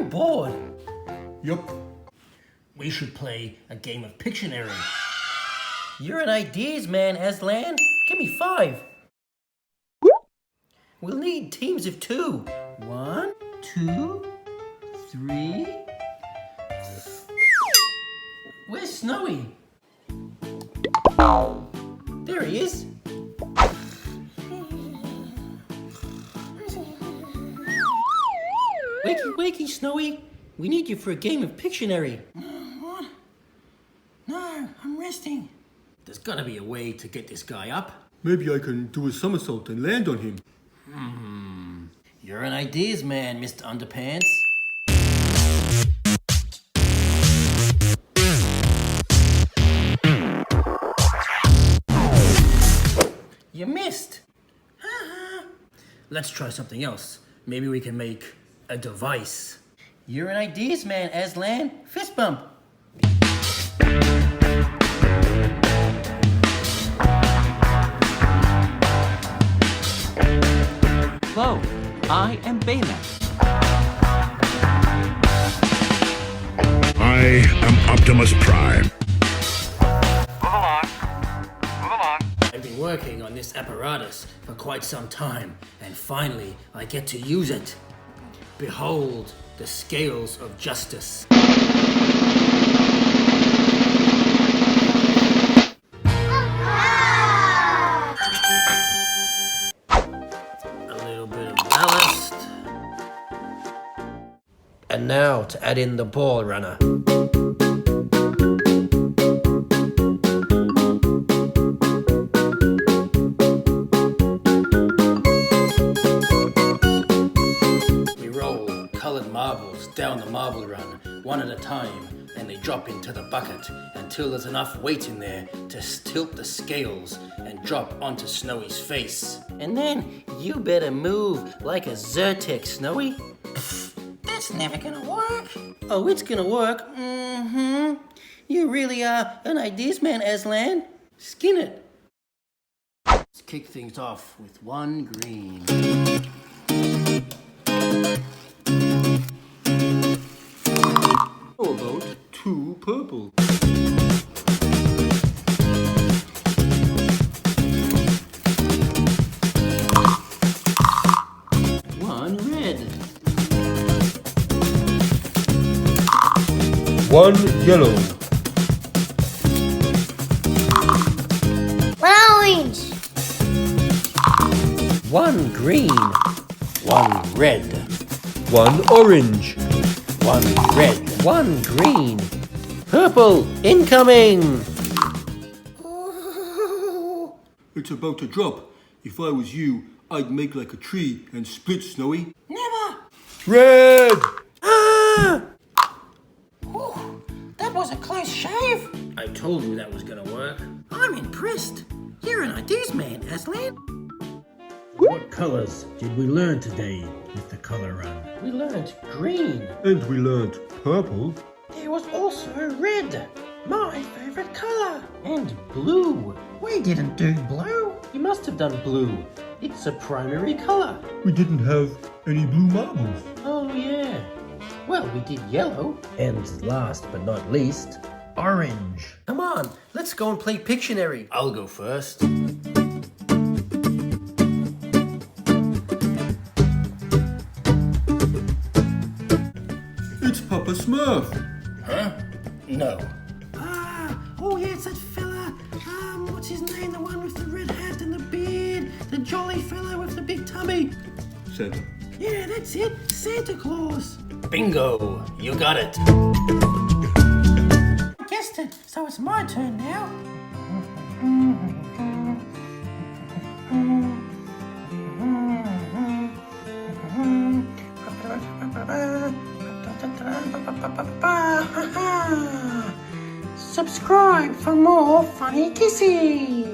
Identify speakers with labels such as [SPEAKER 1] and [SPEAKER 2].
[SPEAKER 1] bored.
[SPEAKER 2] Yup.
[SPEAKER 1] We should play a game of Pictionary. You're an ideas man, Aslan. Give me 5. We'll need teams of 2. 1, 2, 3. Where's Snowy? There he is. Wakey, wakey, Snowy. We need you for a game of Pictionary.
[SPEAKER 3] What? No, I'm resting.
[SPEAKER 1] There's gotta be a way to get this guy up.
[SPEAKER 2] Maybe I can do a somersault and land on him.
[SPEAKER 1] You're an ideas man, Mr. Underpants. You missed. Let's try something else. Maybe we can make a device. You're an ideas man, Aslan. Fist bump.
[SPEAKER 4] Hello, I am Baymax.
[SPEAKER 5] I am Optimus Prime.
[SPEAKER 1] I've been working on this apparatus for quite some time, and finally I get to use it. Behold the scales of justice. A little bit of ballast. And now to add in the ball runner. Marbles down the marble run, one at a time, and they drop into the bucket until there's enough weight in there to tilt the scales and drop onto Snowy's face. And then you better move like a Zyrtec, Snowy.
[SPEAKER 3] That's never gonna work.
[SPEAKER 1] Oh, it's gonna work. You really are an ideas man, Aslan. Skin it. Let's kick things off with 1 green.
[SPEAKER 2] How about 2 purple?
[SPEAKER 1] One red.
[SPEAKER 2] 1 yellow.
[SPEAKER 6] 1 orange.
[SPEAKER 1] 1 green. 1 red.
[SPEAKER 2] 1 orange.
[SPEAKER 1] 1 red. 1 green. Purple incoming.
[SPEAKER 2] It's about to drop. If I was you, I'd make like a tree and split, Snowy.
[SPEAKER 3] Never.
[SPEAKER 2] Red!
[SPEAKER 1] Ah!
[SPEAKER 3] Whew, that was a close shave.
[SPEAKER 1] I told you that was gonna work.
[SPEAKER 3] I'm impressed. You're an ideas man, Aslan.
[SPEAKER 1] What colors did we learn today with the color run? We learned green.
[SPEAKER 2] And we learned purple.
[SPEAKER 3] There was also red, my favorite color.
[SPEAKER 1] And blue.
[SPEAKER 3] We didn't do blue.
[SPEAKER 1] You must have done blue. It's a primary color.
[SPEAKER 2] We didn't have any blue marbles.
[SPEAKER 1] Oh yeah. Well, we did yellow. And last but not least, orange. Come on, let's go and play Pictionary. I'll go first.
[SPEAKER 2] It's Papa Smurf.
[SPEAKER 1] Huh? No.
[SPEAKER 3] Oh yeah, it's that fella. What's his name? The one with the red hat and the beard. The jolly fella with the big tummy.
[SPEAKER 2] Santa.
[SPEAKER 3] Yeah, that's it. Santa Claus.
[SPEAKER 1] Bingo! You got it.
[SPEAKER 3] I guessed it, so it's my turn now. Subscribe for more funny Gissy.